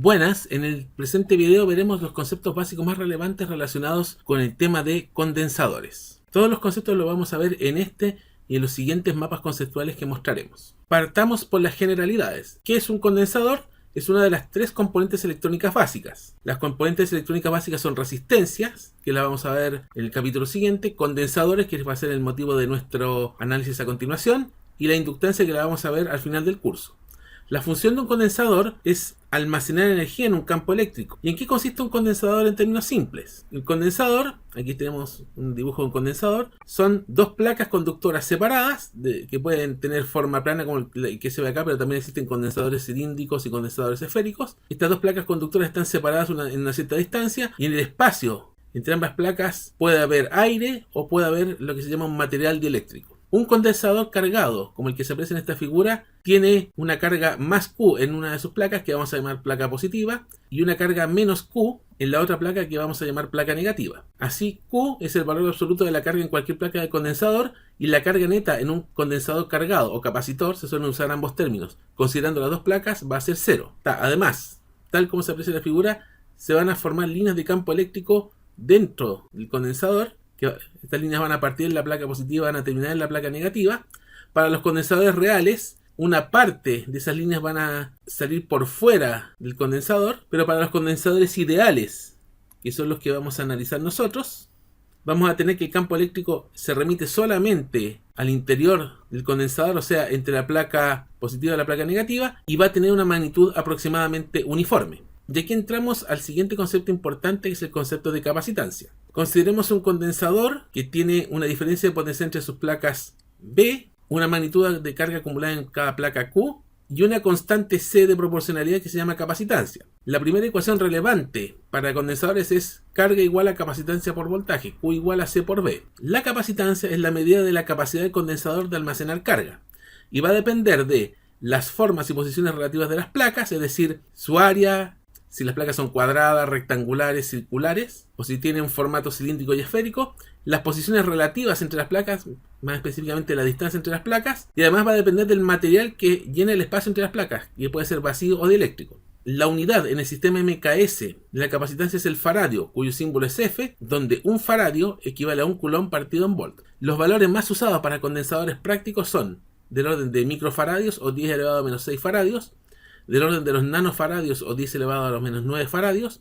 Buenas, en el presente video veremos los conceptos básicos más relevantes relacionados con el tema de condensadores. Todos los conceptos los vamos a ver en este y en los siguientes mapas conceptuales que mostraremos. Partamos por las generalidades. ¿Qué es un condensador? Es una de las tres componentes electrónicas básicas. Las componentes electrónicas básicas son resistencias, que la vamos a ver en el capítulo siguiente, condensadores, que va a ser el motivo de nuestro análisis a continuación, y la inductancia, que la vamos a ver al final del curso. La función de un condensador es almacenar energía en un campo eléctrico. ¿Y en qué consiste un condensador en términos simples? El condensador, aquí tenemos un dibujo de un condensador, son dos placas conductoras separadas, que pueden tener forma plana como el que se ve acá, pero también existen condensadores cilíndricos y condensadores esféricos. Estas dos placas conductoras están separadas en una cierta distancia, y en el espacio entre ambas placas puede haber aire o puede haber lo que se llama un material dieléctrico. Un condensador cargado, como el que se aprecia en esta figura, tiene una carga más Q en una de sus placas, que vamos a llamar placa positiva, y una carga menos Q en la otra placa, que vamos a llamar placa negativa. Así, Q es el valor absoluto de la carga en cualquier placa de condensador, y la carga neta en un condensador cargado o capacitor, se suelen usar ambos términos, considerando las dos placas, va a ser 0. Además, tal como se aprecia en la figura, se van a formar líneas de campo eléctrico dentro del condensador, que estas líneas van a partir en la placa positiva, van a terminar en la placa negativa. Para los condensadores reales, una parte de esas líneas van a salir por fuera del condensador, pero para los condensadores ideales, que son los que vamos a analizar nosotros, vamos a tener que el campo eléctrico se remite solamente al interior del condensador, o sea, entre la placa positiva y la placa negativa, y va a tener una magnitud aproximadamente uniforme. Y aquí entramos al siguiente concepto importante, que es el concepto de capacitancia. Consideremos un condensador que tiene una diferencia de potencia entre sus placas B, una magnitud de carga acumulada en cada placa Q y una constante C de proporcionalidad que se llama capacitancia. La primera ecuación relevante para condensadores es carga igual a capacitancia por voltaje, Q igual a C por B. La capacitancia es la medida de la capacidad del condensador de almacenar carga y va a depender de las formas y posiciones relativas de las placas, es decir, su área, si las placas son cuadradas, rectangulares, circulares, o si tienen un formato cilíndrico y esférico, las posiciones relativas entre las placas, más específicamente la distancia entre las placas, y además va a depender del material que llene el espacio entre las placas, que puede ser vacío o dieléctrico. La unidad en el sistema MKS de la capacitancia es el faradio, cuyo símbolo es F, donde un faradio equivale a un coulomb partido en volt. Los valores más usados para condensadores prácticos son del orden de microfaradios o 10 elevado a menos 6 faradios, del orden de los nanofaradios o 10 elevado a los menos 9 faradios,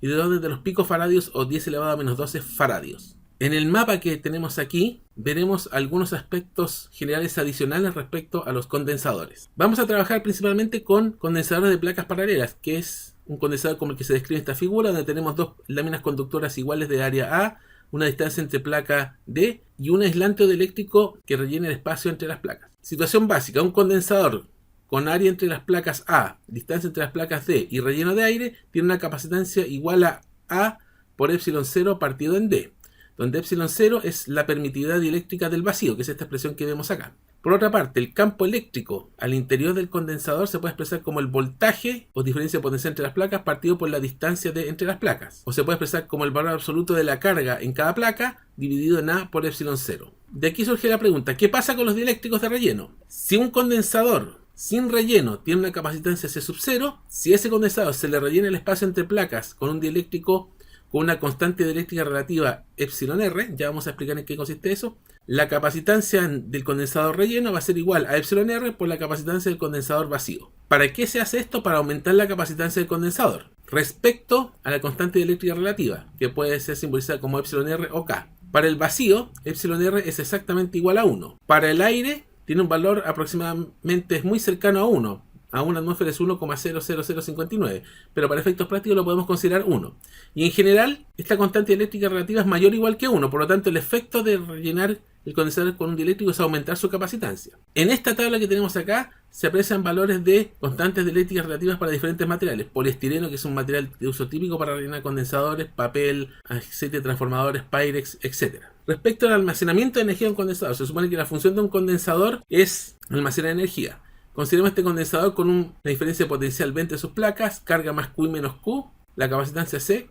y del orden de los picofaradios o 10 elevado a menos 12 faradios. En el mapa que tenemos aquí veremos algunos aspectos generales adicionales respecto a los condensadores. Vamos a trabajar principalmente con condensadores de placas paralelas, que es un condensador como el que se describe en esta figura, donde tenemos dos láminas conductoras iguales de área A, una distancia entre placa D y un aislante dieléctrico que rellene el espacio entre las placas. Situación básica: un condensador con área entre las placas A, distancia entre las placas D y relleno de aire, tiene una capacitancia igual a A por epsilon 0 partido en D, donde epsilon 0 es la permitividad dieléctrica del vacío, que es esta expresión que vemos acá. Por otra parte, el campo eléctrico al interior del condensador se puede expresar como el voltaje o diferencia de potencia entre las placas partido por la distancia entre las placas, o se puede expresar como el valor absoluto de la carga en cada placa dividido en A por epsilon 0. De aquí surge la pregunta: ¿qué pasa con los dieléctricos de relleno? Si un condensador sin relleno tiene una capacitancia C sub 0, si a ese condensador se le rellena el espacio entre placas con un dieléctrico con una constante dieléctrica relativa epsilon R, ya vamos a explicar en qué consiste eso, la capacitancia del condensador relleno va a ser igual a epsilon R por la capacitancia del condensador vacío. ¿Para qué se hace esto? Para aumentar la capacitancia del condensador respecto a la constante dieléctrica relativa, que puede ser simbolizada como epsilon R o K. Para el vacío, epsilon R es exactamente igual a 1. Para el aire, tiene un valor aproximadamente muy cercano a 1. A una atmósfera es 1,00059, pero para efectos prácticos lo podemos considerar 1. Y en general, esta constante dieléctrica relativa es mayor o igual que 1, por lo tanto el efecto de rellenar el condensador con un dieléctrico es aumentar su capacitancia. En esta tabla que tenemos acá se aprecian valores de constantes dieléctricas relativas para diferentes materiales: poliestireno, que es un material de uso típico para rellenar condensadores, papel, aceite, transformadores, Pyrex, etc. Respecto al almacenamiento de energía de un condensador, se supone que la función de un condensador es almacenar energía. Consideremos este condensador con una diferencia potencial V entre sus placas, carga más Q y menos Q, la capacitancia C,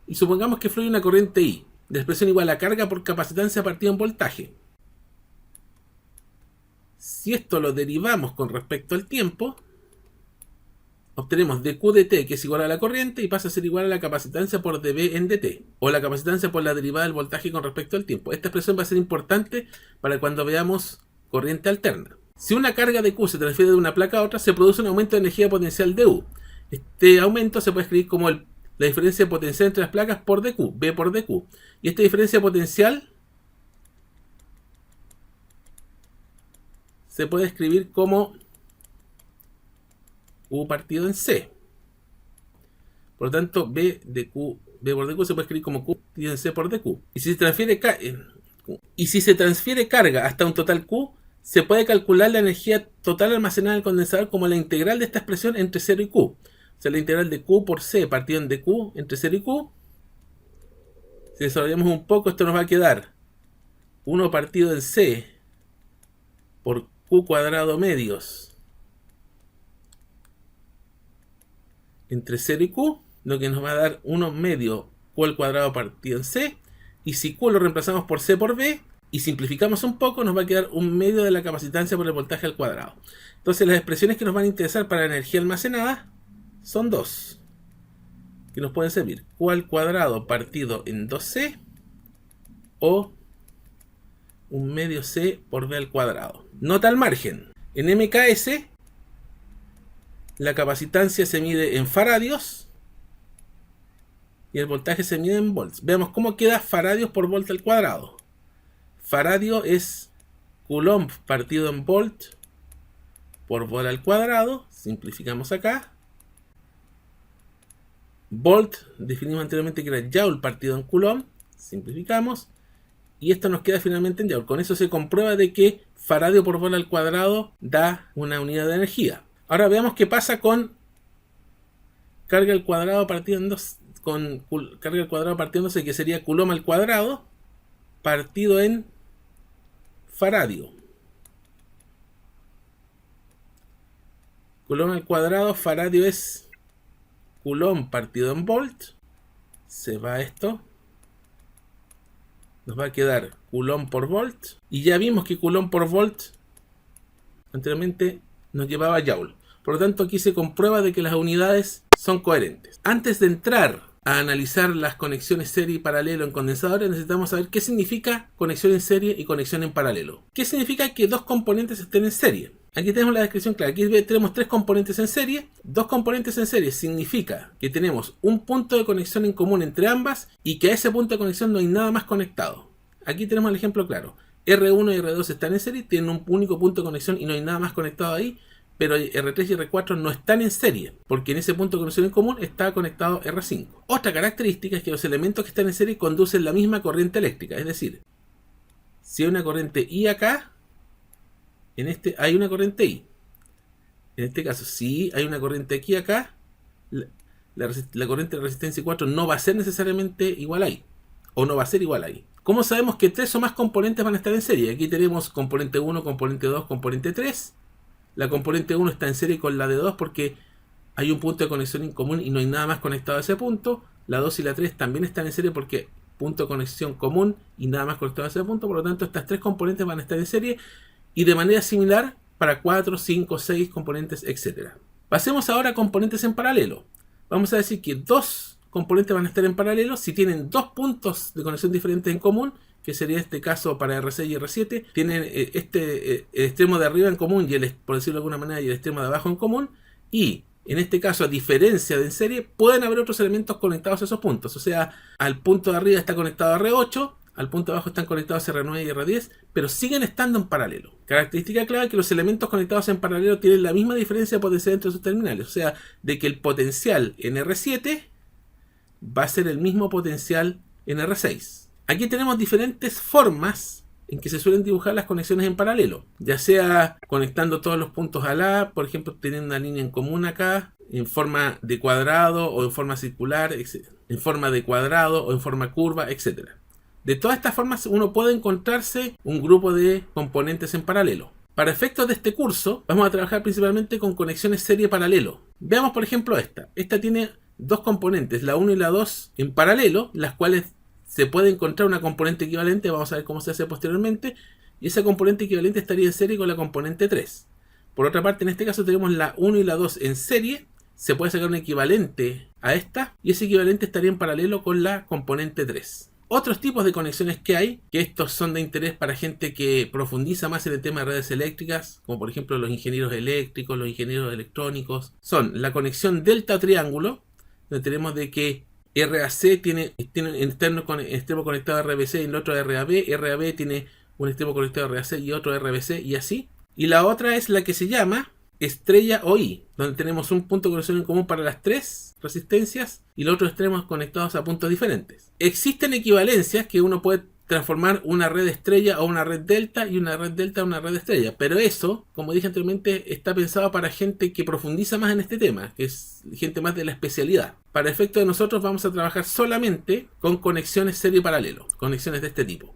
y supongamos que fluye una corriente I, de expresión igual a carga por capacitancia partida en voltaje. Si esto lo derivamos con respecto al tiempo, obtenemos dQ dt, que es igual a la corriente, y pasa a ser igual a la capacitancia por dB en dt, o la capacitancia por la derivada del voltaje con respecto al tiempo. Esta expresión va a ser importante para cuando veamos corriente alterna. Si una carga de Q se transfiere de una placa a otra, se produce un aumento de energía potencial de U. Este aumento se puede escribir como la diferencia de potencial entre las placas por dQ, V por dQ. Y esta diferencia potencial se puede escribir como U partido en C. Por lo tanto, V por dQ se puede escribir como Q partido en C por dQ. Y si se transfiere carga hasta un total Q, se puede calcular la energía total almacenada en el condensador como la integral de esta expresión entre 0 y Q. O sea, la integral de Q por C partido en dQ entre 0 y Q. Si desarrollamos un poco, esto nos va a quedar 1 partido en C por Q cuadrado medios entre 0 y Q, lo que nos va a dar 1 medio Q al cuadrado partido en C. Y si Q lo reemplazamos por C por V, y simplificamos un poco, nos va a quedar 1 medio de la capacitancia por el voltaje al cuadrado. Entonces las expresiones que nos van a interesar para la energía almacenada son dos, que nos pueden servir: Q al cuadrado partido en 2C o 1 medio C por V al cuadrado. Nota al margen: en MKS la capacitancia se mide en faradios y el voltaje se mide en volts. Veamos cómo queda faradios por volt al cuadrado. Faradio es Coulomb partido en volt por volt al cuadrado. Simplificamos acá. Volt definimos anteriormente que era Joule partido en Coulomb. Simplificamos. Y esto nos queda finalmente en Joule. Con eso se comprueba de que faradio por volt al cuadrado da una unidad de energía. Ahora veamos qué pasa con carga al cuadrado partido en 2. Con carga al cuadrado partido en 2, que sería Coulomb al cuadrado partido en faradio. Coulomb al cuadrado, faradio es Coulomb partido en volt. Se va esto. Nos va a quedar Coulomb por volt. Y ya vimos que Coulomb por volt anteriormente nos llevaba a Joule. Por lo tanto, aquí se comprueba de que las unidades son coherentes. Antes de entrar a analizar las conexiones serie y paralelo en condensadores, necesitamos saber qué significa conexión en serie y conexión en paralelo. ¿Qué significa que dos componentes estén en serie? Aquí tenemos la descripción clara. Aquí tenemos 3 componentes en serie. 2 componentes en serie significa que tenemos un punto de conexión en común entre ambas y que a ese punto de conexión no hay nada más conectado. Aquí tenemos el ejemplo claro. R1 y R2 están en serie, tienen un único punto de conexión y no hay nada más conectado ahí. Pero R3 y R4 no están en serie, porque en ese punto de conexión en común está conectado R5. Otra característica es que los elementos que están en serie conducen la misma corriente eléctrica. Es decir, si hay una corriente I acá, en este hay una corriente I. En este caso, si hay una corriente aquí acá, la corriente de resistencia 4 no va a ser necesariamente igual a I, o no va a ser igual a I. ¿Cómo sabemos que 3 o más componentes van a estar en serie? Aquí tenemos componente 1, componente 2, componente 3. La componente 1 está en serie con la de 2 porque hay un punto de conexión en común y no hay nada más conectado a ese punto. La 2 y la 3 también están en serie porque punto de conexión común y nada más conectado a ese punto. Por lo tanto, estas 3 componentes van a estar en serie y de manera similar para 4, 5, 6 componentes, etc. Pasemos ahora a componentes en paralelo. Vamos a decir que 2 componentes van a estar en paralelo si tienen 2 puntos de conexión diferentes en común, que sería este caso para R6 y R7, tienen el extremo de arriba en común, y por decirlo de alguna manera, y el extremo de abajo en común, y en este caso, a diferencia de en serie, pueden haber otros elementos conectados a esos puntos. O sea, al punto de arriba está conectado a R8, al punto de abajo están conectados a R9 y R10, pero siguen estando en paralelo. Característica clave: que los elementos conectados en paralelo tienen la misma diferencia de potencial entre sus terminales. O sea, de que el potencial en R7 va a ser el mismo potencial en R6. Aquí tenemos diferentes formas en que se suelen dibujar las conexiones en paralelo, ya sea conectando todos los puntos a la, por ejemplo, teniendo una línea en común acá, en forma de cuadrado o en forma circular, en forma de cuadrado o en forma curva, etc. De todas estas formas uno puede encontrarse un grupo de componentes en paralelo. Para efectos de este curso vamos a trabajar principalmente con conexiones serie paralelo. Veamos por ejemplo esta. Esta tiene 2 componentes, la 1 y la 2 en paralelo, las cuales se puede encontrar una componente equivalente. Vamos a ver cómo se hace posteriormente. Y esa componente equivalente estaría en serie con la componente 3. Por otra parte, en este caso tenemos la 1 y la 2 en serie se puede sacar un equivalente a esta, y ese equivalente estaría en paralelo con la componente 3. Otros tipos de conexiones que hay, que estos son de interés para gente que profundiza más en el tema de redes eléctricas, como por ejemplo los ingenieros eléctricos, los ingenieros electrónicos, son la conexión delta triángulo, donde tenemos de que RAC tiene un extremo conectado a RBC y el otro a RAB, RAB tiene un extremo conectado a RAC y otro a RBC y así. Y la otra es la que se llama estrella OI, donde tenemos un punto de conexión en común para las tres resistencias y los otros extremos conectados a puntos diferentes. Existen equivalencias que uno puede transformar una red estrella o una red delta y una red delta a una red estrella, pero eso, como dije anteriormente, está pensado para gente que profundiza más en este tema, que es gente más de la especialidad. Para efecto de nosotros vamos a trabajar solamente con conexiones serie paralelo, conexiones de este tipo.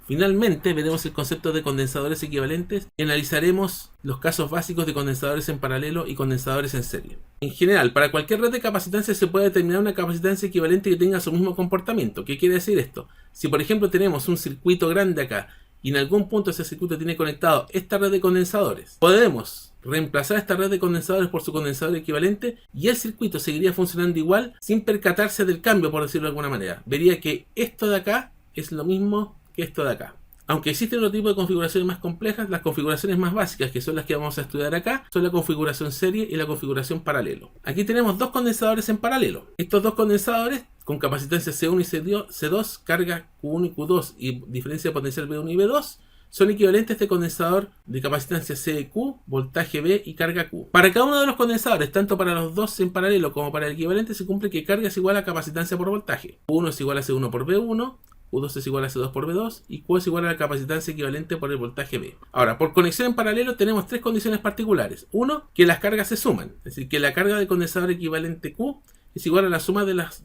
Finalmente veremos el concepto de condensadores equivalentes y analizaremos los casos básicos de condensadores en paralelo y condensadores en serie. En general, para cualquier red de capacitancia se puede determinar una capacitancia equivalente que tenga su mismo comportamiento. ¿Qué quiere decir esto? Si por ejemplo tenemos un circuito grande acá y en algún punto ese circuito tiene conectado esta red de condensadores, podemos reemplazar esta red de condensadores por su condensador equivalente y el circuito seguiría funcionando igual sin percatarse del cambio, por decirlo de alguna manera. Vería que esto de acá es lo mismo que esto de acá. Aunque existen otro tipo de configuraciones más complejas, las configuraciones más básicas, que son las que vamos a estudiar acá, son la configuración serie y la configuración paralelo. Aquí tenemos dos condensadores en paralelo. Estos dos condensadores, con capacitancia C1 y C2, carga Q1 y Q2 y diferencia potencial B1 y B2, son equivalentes de condensador de capacitancia CQ, voltaje B y carga Q. Para cada uno de los condensadores, tanto para los dos en paralelo como para el equivalente, se cumple que carga es igual a capacitancia por voltaje. Q1 es igual a C1 por B1, Q2 es igual a C2 por B2 y Q es igual a la capacitancia equivalente por el voltaje B. Ahora, por conexión en paralelo tenemos tres condiciones particulares. Uno, que las cargas se suman, es decir, que la carga del condensador equivalente Q es igual a la suma de las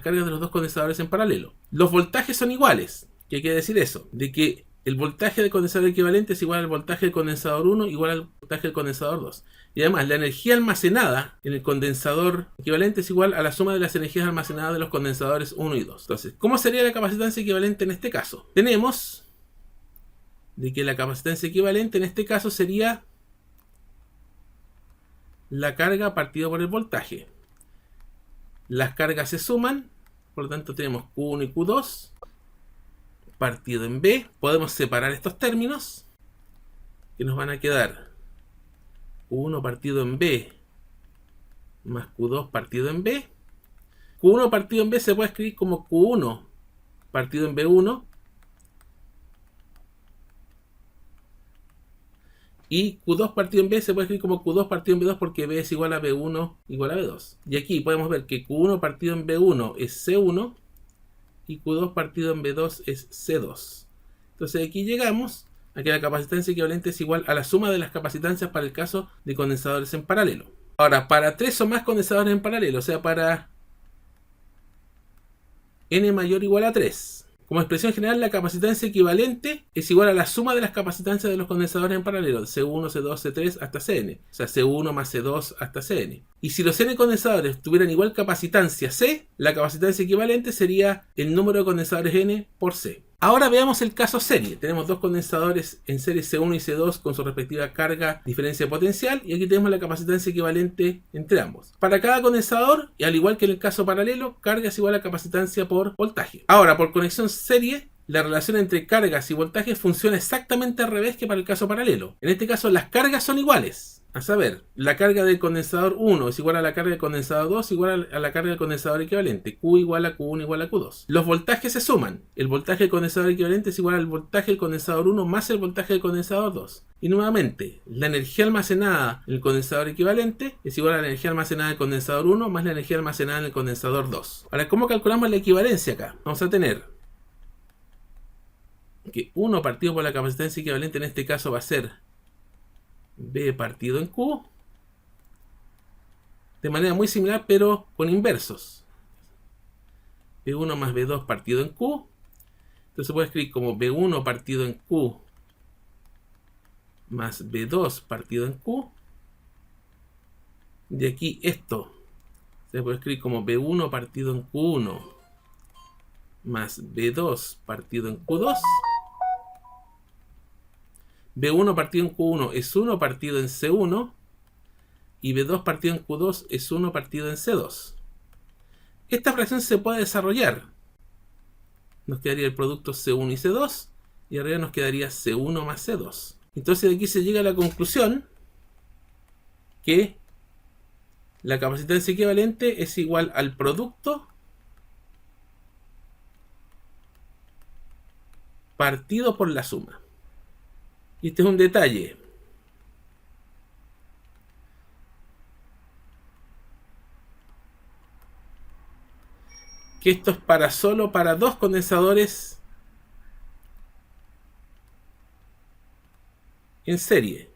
cargas de los dos condensadores en paralelo. Los voltajes son iguales. ¿Qué quiere decir eso? De que el voltaje del condensador equivalente es igual al voltaje del condensador 1 igual al voltaje del condensador 2. Y además, la energía almacenada en el condensador equivalente es igual a la suma de las energías almacenadas de los condensadores 1 y 2. Entonces, ¿cómo sería la capacitancia equivalente en este caso? Tenemos de que la capacitancia equivalente en este caso sería la carga partido por el voltaje. Las cargas se suman, por lo tanto tenemos Q1 y Q2 partido en B. Podemos separar estos términos que nos van a quedar Q1 partido en B más Q2 partido en B. Q1 partido en B se puede escribir como Q1 partido en B1 y Q2 partido en B se puede escribir como Q2 partido en B2 porque B es igual a B1 igual a B2. Y aquí podemos ver que Q1 partido en B1 es C1 y Q2 partido en B2 es C2. Entonces aquí llegamos a que la capacitancia equivalente es igual a la suma de las capacitancias para el caso de condensadores en paralelo. Ahora, para 3 o más condensadores en paralelo, o sea, para n mayor o igual a 3. Como expresión general, la capacitancia equivalente es igual a la suma de las capacitancias de los condensadores en paralelo, C1, C2, C3 hasta Cn. O sea, C1 más C2 hasta Cn. Y si los n condensadores tuvieran igual capacitancia C, la capacitancia equivalente sería el número de condensadores n por C. Ahora veamos el caso serie. Tenemos dos condensadores en serie C1 y C2 con su respectiva carga, diferencia potencial, y aquí tenemos la capacitancia equivalente entre ambos. Para cada condensador, y al igual que en el caso paralelo, carga es igual a capacitancia por voltaje. Ahora, por conexión serie, la relación entre cargas y voltajes funciona exactamente al revés que para el caso paralelo. En este caso, las cargas son iguales. A saber, la carga del condensador 1 es igual a la carga del condensador 2 igual a la carga del condensador equivalente. Q igual a Q1 igual a Q2. Los voltajes se suman. El voltaje del condensador equivalente es igual al voltaje del condensador 1 más el voltaje del condensador 2. Y nuevamente, la energía almacenada en el condensador equivalente es igual a la energía almacenada en el condensador 1 más la energía almacenada en el condensador 2. Ahora, ¿cómo calculamos la equivalencia acá? Vamos a tener que 1 partido por la capacitancia equivalente en este caso va a ser B partido en Q, de manera muy similar pero con inversos. B1 más B2 partido en Q, entonces se puede escribir como B1 partido en Q más B2 partido en Q. De aquí esto se puede escribir como B1 partido en Q1 más B2 partido en Q2. B1 partido en Q1 es 1 partido en C1 y B2 partido en Q2 es 1 partido en C2. Esta fracción se puede desarrollar. Nos quedaría el producto C1 y C2, y arriba nos quedaría C1 más C2. Entonces de aquí se llega a la conclusión que la capacitancia equivalente es igual al producto partido por la suma. Y este es un detalle. Que esto es solo para dos condensadores en serie.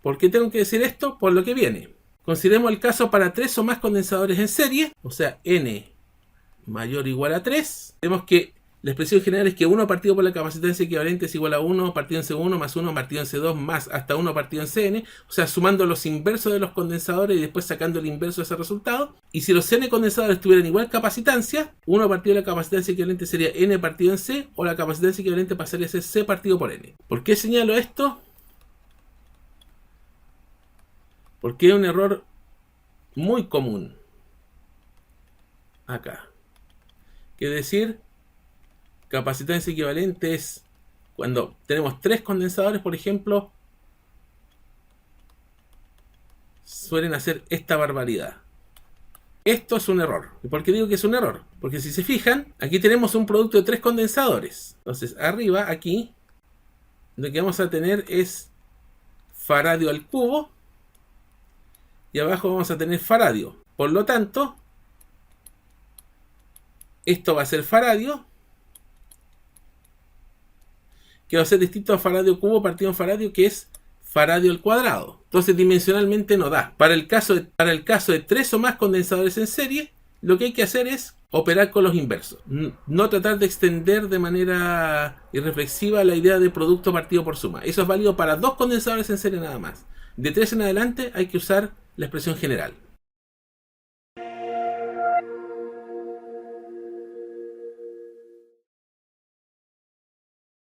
¿Por qué tengo que decir esto? Por lo que viene. Consideremos el caso para 3 o más condensadores en serie, o sea, n mayor o igual a 3. Vemos que la expresión general es que 1 partido por la capacitancia equivalente es igual a 1 partido en C1 más 1 partido en C2 más hasta 1 partido en Cn, o sea, sumando los inversos de los condensadores y después sacando el inverso de ese resultado. Y si los N condensadores tuvieran igual capacitancia, 1 partido de la capacitancia equivalente sería N partido en C, o la capacitancia equivalente pasaría a ser C partido por N. ¿Por qué señalo esto? Porque es un error muy común acá. Que decir, capacitancia equivalente es cuando tenemos 3 condensadores, por ejemplo, suelen hacer esta barbaridad. Esto es un error. ¿Y por qué digo que es un error? Porque si se fijan, aquí tenemos un producto de 3 condensadores. Entonces, arriba, aquí, lo que vamos a tener es faradio al cubo. Y abajo vamos a tener faradio. Por lo tanto, esto va a ser faradio, que va a ser distinto a faradio cubo partido en faradio, que es faradio al cuadrado. Entonces dimensionalmente no da. Para el caso de 3 o más condensadores en serie, lo que hay que hacer es operar con los inversos. No tratar de extender de manera irreflexiva la idea de producto partido por suma. Eso es válido para 2 condensadores en serie nada más. De 3 en adelante hay que usar la expresión general.